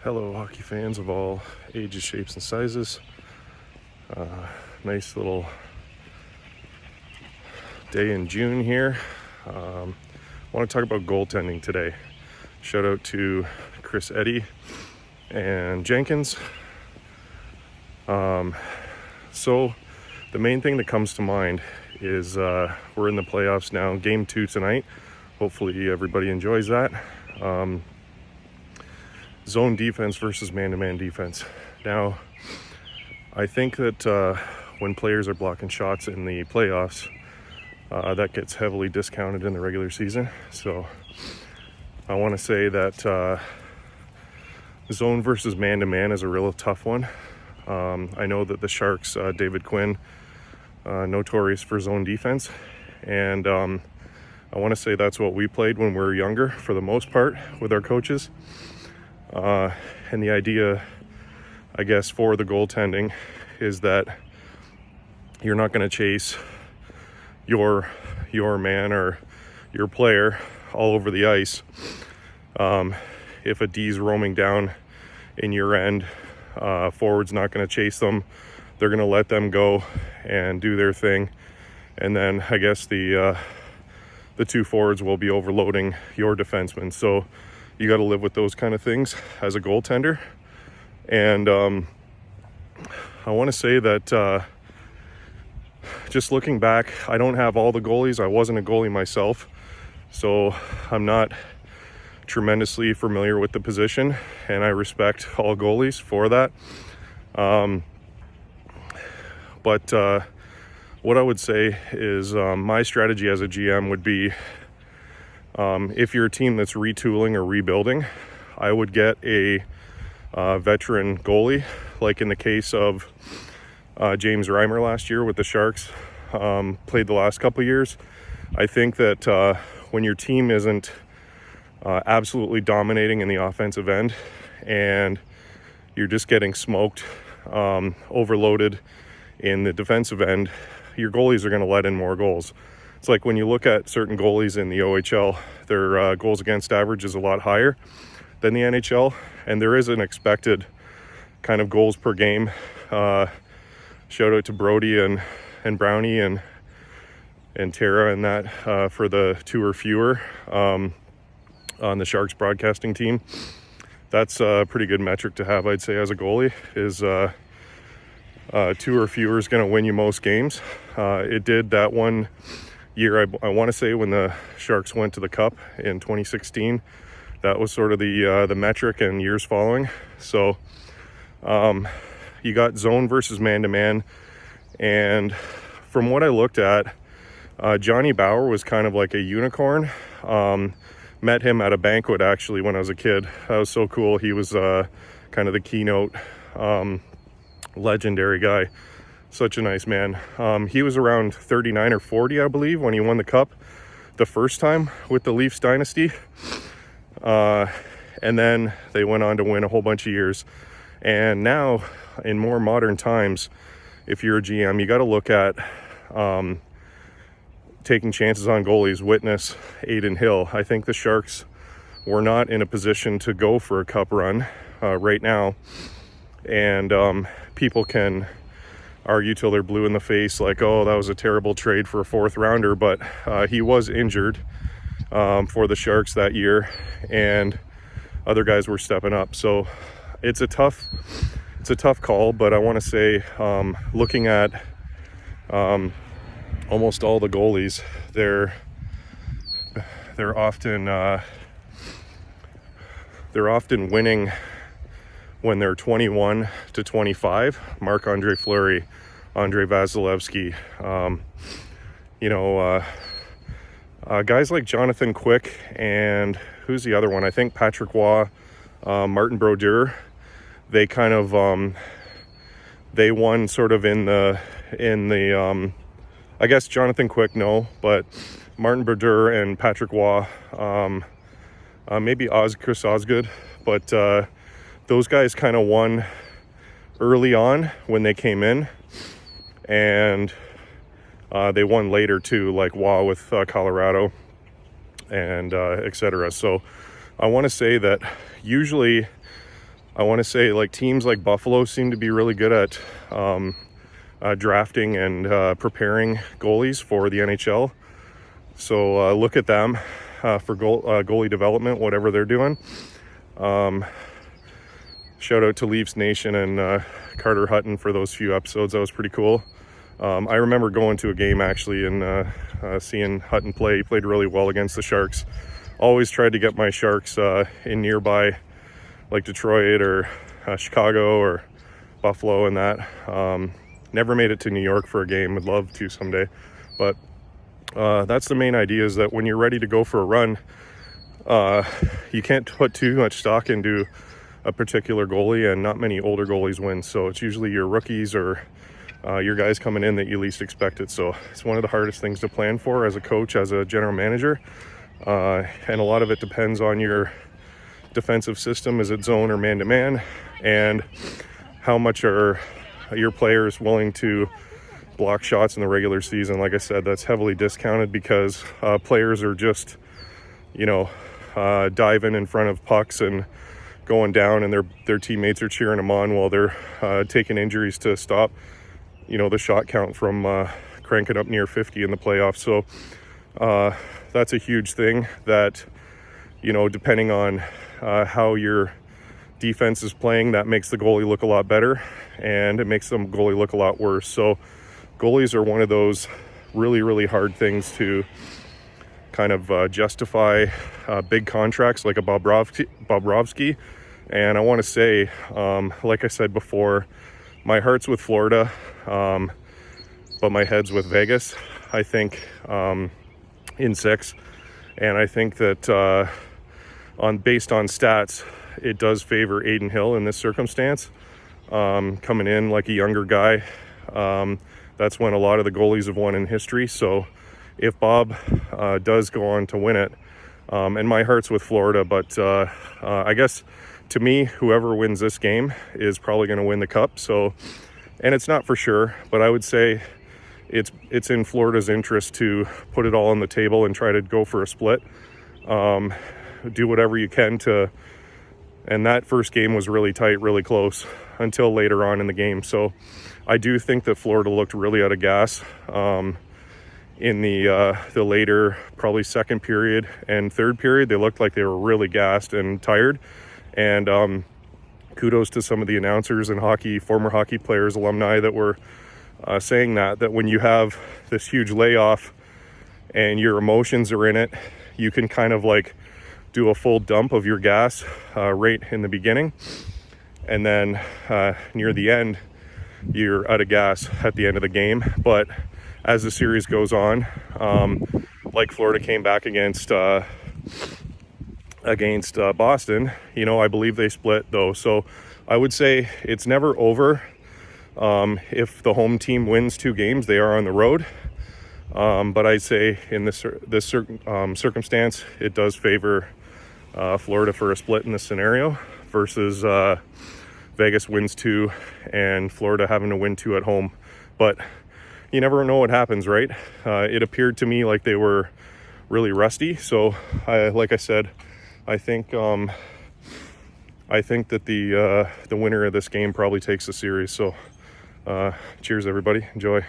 Hello, hockey fans of all ages, shapes, and sizes. Nice little day in June here. I want to talk about goaltending today. Shout out to Chris Eddy and Jenkins. So the main thing that comes to mind is we're in the playoffs now. Game 2 tonight. Hopefully everybody enjoys that. Zone defense versus man-to-man defense. Now, I think that when players are blocking shots in the playoffs, that gets heavily discounted in the regular season. So I want to say that zone versus man-to-man is a real tough one. I know that the Sharks, David Quinn, notorious for zone defense, and I want to say that's what we played when we were younger for the most part with our coaches. And the idea, I guess, for the goaltending is that you're not going to chase your man or your player all over the ice. If a D's roaming down in your end, forward's not going to chase them. They're going to let them go and do their thing. And then I guess the two forwards will be overloading your defenseman. So you got to live with those kind of things as a goaltender. And I want to say that just looking back, I don't have all the goalies. I wasn't a goalie myself, so I'm not tremendously familiar with the position, and I respect all goalies for that. But what I would say is my strategy as a GM would be, if you're a team that's retooling or rebuilding, I would get a veteran goalie, like in the case of James Reimer last year with the Sharks, played the last couple years. I think that when your team isn't absolutely dominating in the offensive end and you're just getting smoked, overloaded in the defensive end, your goalies are going to let in more goals. It's like when you look at certain goalies in the OHL, their goals against average is a lot higher than the NHL, and there is an expected kind of goals per game. Shout out to Brody and Brownie and Tara and that for the 2 or fewer on the Sharks broadcasting team. That's a pretty good metric to have, I'd say, as a goalie, is 2 or fewer is going to win you most games. It did that one year, I want to say, when the Sharks went to the Cup in 2016. That was sort of the metric, and years following. So you got zone versus man-to-man, and from what I looked at, Johnny Bower was kind of like a unicorn. Met him at a banquet, actually, when I was a kid. That was so cool. He was kind of the keynote legendary guy. Such a nice man. He was around 39 or 40, I believe, when he won the Cup the first time with the Leafs dynasty. And then they went on to win a whole bunch of years. And now, in more modern times, if you're a GM, you got to look at taking chances on goalies. Witness Adin Hill. I think the Sharks were not in a position to go for a Cup run right now. And people can argue till they're blue in the face, like, oh, that was a terrible trade for a 4th rounder, but he was injured for the Sharks that year, and other guys were stepping up. So it's a tough call, but I want to say, looking at almost all the goalies, they're often winning when they're 21 to 25. Marc-Andre Fleury, Andrei Vasilevsky, guys like Jonathan Quick, and who's the other one? I think Patrick Waugh, Martin Brodeur. They kind of they won sort of in the I guess Jonathan Quick, no, but Martin Brodeur and Patrick Waugh, maybe Chris Osgood, but those guys kind of won early on when they came in, and they won later too, like Waugh with Colorado and etc. So I want to say that usually I want to say like teams like Buffalo seem to be really good at drafting and preparing goalies for the NHL. So look at them for goalie development, whatever they're doing. Shout out to Leafs Nation and Carter Hutton for those few episodes. That was pretty cool. I remember going to a game actually and seeing Hutton play. He played really well against the Sharks. Always tried to get my Sharks in nearby, like Detroit or Chicago or Buffalo and that. Never made it to New York for a game. Would love to someday. But that's the main idea, is that when you're ready to go for a run, you can't put too much stock into a particular goalie, and not many older goalies win. So it's usually your rookies or your guys coming in that you least expected. So it's one of the hardest things to plan for as a coach, as a general manager. And a lot of it depends on your defensive system. Is it zone or man-to-man? And how much are your players willing to block shots in the regular season? Like I said, that's heavily discounted because players are just, diving in front of pucks and going down, and their teammates are cheering them on while they're taking injuries to stop, the shot count from cranking up near 50 in the playoffs. So that's a huge thing that, depending on how your defense is playing, that makes the goalie look a lot better, and it makes the goalie look a lot worse. So goalies are one of those really, really hard things to kind of justify big contracts like a Bobrovsky. And I want to say, like I said before, my heart's with Florida, but my head's with Vegas, I think, in 6. And I think that based on stats, it does favor Adin Hill in this circumstance. Coming in like a younger guy, that's when a lot of the goalies have won in history. So if Bob does go on to win it, and my heart's with Florida, but I guess to me, whoever wins this game is probably going to win the cup. So, and it's not for sure, but I would say it's in Florida's interest to put it all on the table and try to go for a split. Do whatever you can to, and that first game was really tight, really close until later on in the game. So I do think that Florida looked really out of gas in the later, probably second period and third period. They looked like they were really gassed and tired. And kudos to some of the announcers and former hockey players, alumni that were saying that when you have this huge layoff and your emotions are in it, you can kind of like do a full dump of your gas right in the beginning, and then near the end you're out of gas at the end of the game. But as the series goes on, like Florida came back against Boston, I believe they split though. So I would say it's never over. If the home team wins 2 games, they are on the road. But I'd say in this circumstance, it does favor Florida for a split in this scenario versus Vegas wins 2 and Florida having to win 2 at home. But you never know what happens, right? It appeared to me like they were really rusty. So like I said, I think that the winner of this game probably takes the series. So cheers everybody, enjoy.